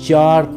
4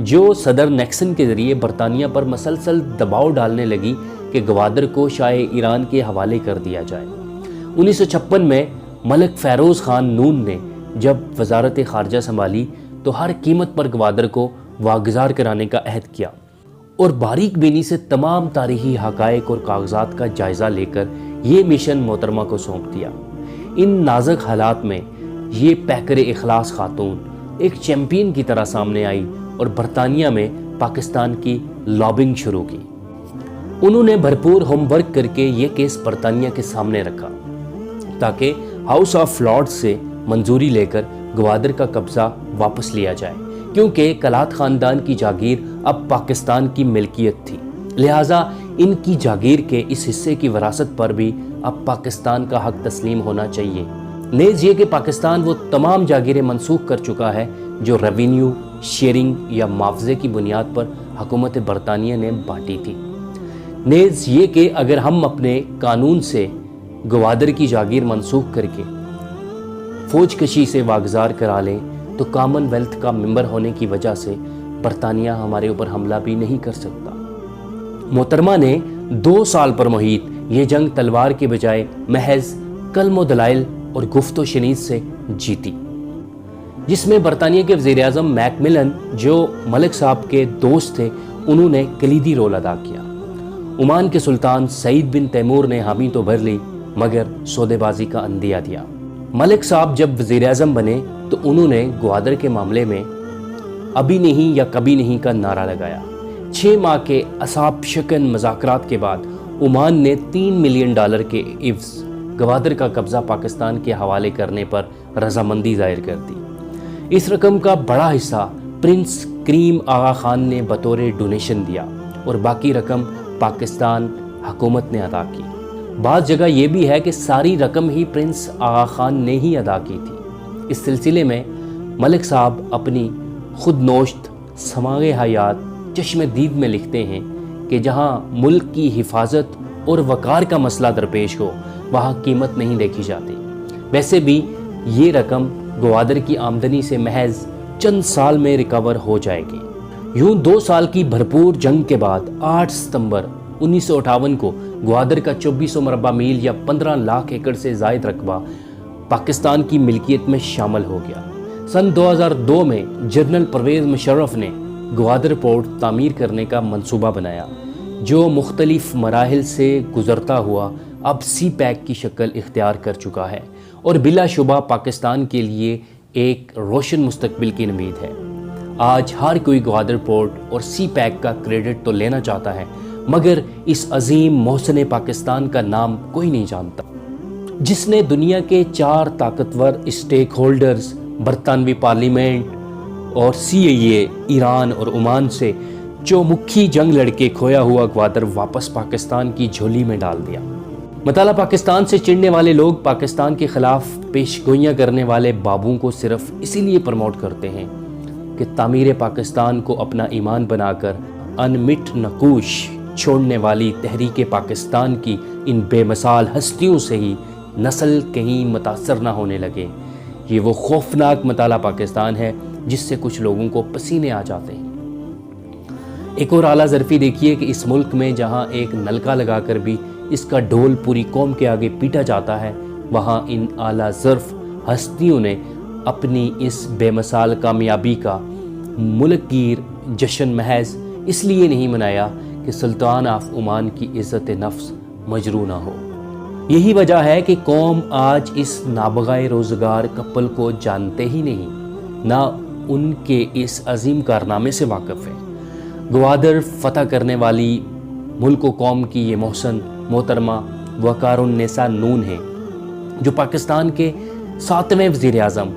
جو صدر نیکسن کے ذریعے برطانیہ پر مسلسل دباؤ ڈالنے لگی کہ گوادر کو شاہ ایران کے حوالے کر دیا جائے۔ 1956 میں ملک فیروز خان نون نے جب وزارت خارجہ سنبھالی تو ہر قیمت پر گوادر کو واگزار کرانے کا عہد کیا اور باریک بینی سے تمام تاریخی حقائق اور کاغذات کا جائزہ لے کر یہ مشن محترمہ کو سونپ دیا۔ ان نازک حالات میں یہ پیکر اخلاص خاتون ایک چیمپئن کی طرح سامنے آئی اور برطانیہ میں پاکستان کی لابنگ شروع کی۔ انہوں نے بھرپور ہوم ورک کر کے یہ کیس برطانیہ کے سامنے رکھا تاکہ ہاؤس آف لارڈز سے منظوری لے کر گوادر کا قبضہ واپس لیا جائے، کیونکہ کلات خاندان کی جاگیر اب پاکستان کی ملکیت تھی، لہٰذا ان کی جاگیر کے اس حصے کی وراثت پر بھی اب پاکستان کا حق تسلیم ہونا چاہیے۔ نیز یہ کہ پاکستان وہ تمام جاگیریں منسوخ کر چکا ہے جو ریونیو شیئرنگ یا معاوضے کی بنیاد پر حکومت برطانیہ نے بانٹی تھی۔ نیز یہ کہ اگر ہم اپنے قانون سے گوادر کی جاگیر منسوخ کر کے فوج کشی سے واگزار کرا لیں تو کامن ویلتھ کا ممبر ہونے کی وجہ سے برطانیہ ہمارے اوپر حملہ بھی نہیں کر سکتا۔ محترمہ نے 2 سال پر محیط یہ جنگ تلوار کے بجائے محض کلم و دلائل اور گفت و شنید سے جیتی، جس میں برطانیہ کے وزیر اعظم میک ملن جو ملک صاحب کے دوست تھے انہوں نے کلیدی رول ادا کیا۔ عمان کے سلطان سعید بن تیمور نے حامی تو بھر لی مگر سودے بازی کا اندیہ دیا۔ ملک صاحب جب وزیر اعظم بنے تو انہوں نے گوادر کے معاملے میں ابھی نہیں یا کبھی نہیں کا نعرہ لگایا۔ 6 ماہ کے اصاب شکن مذاکرات کے بعد عمان نے $3 ملین کے عوض گوادر کا قبضہ پاکستان کے حوالے کرنے پر رضامندی ظاہر کر دی۔ اس رقم کا بڑا حصہ پرنس کریم آغا خان نے بطور ڈونیشن دیا اور باقی رقم پاکستان حکومت نے ادا کی۔ بعض جگہ یہ بھی ہے کہ ساری رقم ہی پرنس آغا خان نے ہی ادا کی تھی۔ اس سلسلے میں ملک صاحب اپنی خود نوشت سماغ حیات چشم دید میں لکھتے ہیں کہ جہاں ملک کی حفاظت اور وقار کا مسئلہ درپیش ہو وہاں قیمت نہیں دیکھی جاتی۔ ویسے بھی یہ رقم گوادر کی آمدنی سے محض چند سال میں ریکور ہو جائے گی۔ یوں 2 سال کی بھرپور جنگ کے بعد 8 ستمبر 1958 کو گوادر کا 2400 مربع میل یا 15 لاکھ ایکڑ سے زائد رقبہ پاکستان کی ملکیت میں شامل ہو گیا۔ سن 2002 میں جنرل پرویز مشرف نے گوادر پورٹ تعمیر کرنے کا منصوبہ بنایا جو مختلف مراحل سے گزرتا ہوا اب سی پیک کی شکل اختیار کر چکا ہے اور بلا شبہ پاکستان کے لیے ایک روشن مستقبل کی امید ہے۔ آج ہر کوئی گوادر پورٹ اور سی پیک کا کریڈٹ تو لینا چاہتا ہے مگر اس عظیم محسن پاکستان کا نام کوئی نہیں جانتا، جس نے دنیا کے 4 طاقتور اسٹیک ہولڈرز برطانوی پارلیمنٹ اور CIA ایران اور عمان سے چومکھی جنگ لڑکے کھویا ہوا گوادر واپس پاکستان کی جھولی میں ڈال دیا۔ مطالعہ پاکستان سے چڑھنے والے لوگ پاکستان کے خلاف پیش گوئیاں کرنے والے بابوں کو صرف اسی لیے پروموٹ کرتے ہیں کہ تعمیر پاکستان کو اپنا ایمان بنا کر انمٹ نقوش چھوڑنے والی تحریک پاکستان کی ان بے مثال ہستیوں سے ہی نسل کہیں متاثر نہ ہونے لگے۔ یہ وہ خوفناک مطالعہ پاکستان ہے جس سے کچھ لوگوں کو پسینے آ جاتے ہیں۔ ایک اور اعلیٰ ظرفی دیکھیے کہ اس ملک میں جہاں ایک نلکا لگا کر بھی اس کا ڈھول پوری قوم کے آگے پیٹا جاتا ہے، وہاں ان اعلیٰ ظرف ہستیوں نے اپنی اس بے مثال کامیابی کا ملک گیر جشن محض اس لیے نہیں منایا کہ سلطان آف عمان کی عزت نفس مجروح نہ ہو۔ یہی وجہ ہے کہ قوم آج اس نابغہ روزگار کپل کو جانتے ہی نہیں، نہ ان کے اس عظیم کارنامے سے واقف ہے۔ گوادر فتح کرنے والی ملک و قوم کی یہ محسن محترمہ وقار النساء نون ہے جو پاکستان کے 7ویں وزیر اعظم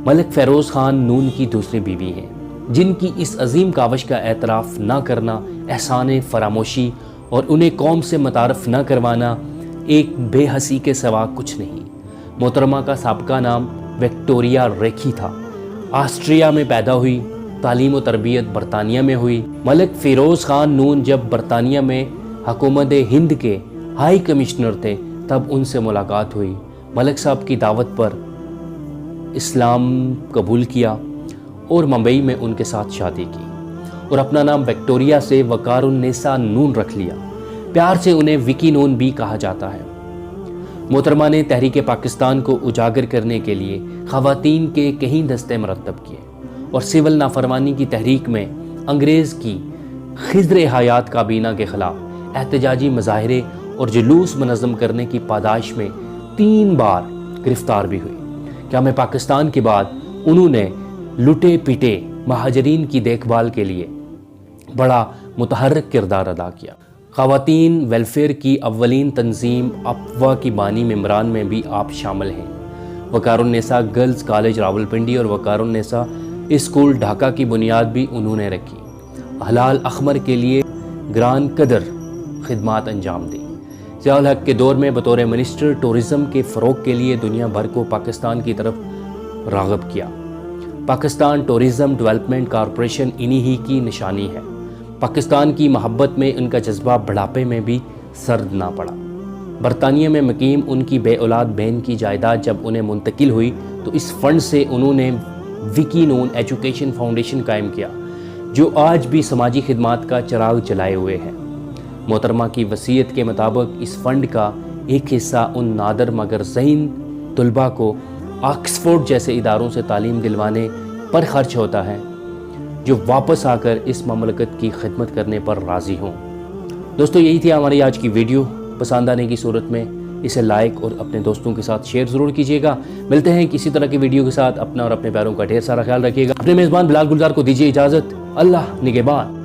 ملک فیروز خان نون کی دوسری بیوی ہیں، جن کی اس عظیم کاوش کا اعتراف نہ کرنا احسان فراموشی اور انہیں قوم سے متعارف نہ کروانا ایک بے حسی کے سوا کچھ نہیں۔ محترمہ کا سابقہ نام وکٹوریا ریکھی تھا، آسٹریا میں پیدا ہوئی، تعلیم و تربیت برطانیہ میں ہوئی۔ ملک فیروز خان نون جب برطانیہ میں حکومت ہند کے ہائی کمشنر تھے تب ان سے ملاقات ہوئی، ملک صاحب کی دعوت پر اسلام قبول کیا اور ممبئی میں ان کے ساتھ شادی کی۔ اور اپنا نام وکٹوریہ سے وقار النساء نون رکھ لیا۔ پیار سے انہیں وکی نون بھی کہا جاتا ہے۔ محترمہ نے تحریک پاکستان کو اجاگر کرنے کے لیے خواتین کے کئی دستے مرتب کیے اور سول نافرمانی کی تحریک میں انگریز کی خضر حیات کابینہ کے خلاف احتجاجی مظاہرے اور جلوس منظم کرنے کی پاداش میں 3 بار گرفتار بھی ہوئی۔ قیام پاکستان کے بعد انہوں نے لٹے پٹے مہاجرین کی دیکھ بھال کے لیے بڑا متحرک کردار ادا کیا۔ خواتین ویلفیئر کی اولین تنظیم اپوا کی بانی ممبران میں بھی آپ شامل ہیں۔ وقار النساء گرلز کالج راولپنڈی اور وقار النساء اسکول ڈھاکہ کی بنیاد بھی انہوں نے رکھی۔ ہلال احمر کے لیے گران قدر خدمات انجام دی۔ ضیاء الحق کے دور میں بطور منسٹر ٹورزم کے فروغ کے لیے دنیا بھر کو پاکستان کی طرف راغب کیا۔ پاکستان ٹورزم ڈیولپمنٹ کارپوریشن انہی ہی کی نشانی ہے۔ پاکستان کی محبت میں ان کا جذبہ بڑھاپے میں بھی سرد نہ پڑا۔ برطانیہ میں مقیم ان کی بے اولاد بہن کی جائیداد جب انہیں منتقل ہوئی تو اس فنڈ سے انہوں نے وکی نون ایجوکیشن فاؤنڈیشن قائم کیا، جو آج بھی سماجی خدمات کا چراغ جلائے ہوئے ہے۔ محترمہ کی وصیت کے مطابق اس فنڈ کا ایک حصہ ان نادر مگر ذہین طلباء کو آکسفورڈ جیسے اداروں سے تعلیم دلوانے پر خرچ ہوتا ہے، جو واپس آ کر اس مملکت کی خدمت کرنے پر راضی ہوں۔ دوستو، یہی تھی ہماری آج کی ویڈیو۔ پسند آنے کی صورت میں اسے لائک اور اپنے دوستوں کے ساتھ شیئر ضرور کیجیے گا۔ ملتے ہیں کسی طرح کی ویڈیو کے ساتھ۔ اپنا اور اپنے پیاروں کا ڈھیر سارا خیال رکھیے گا۔ اپنے میزبان بلال گلزار کو دیجیے اجازت۔ اللہ نگہبان۔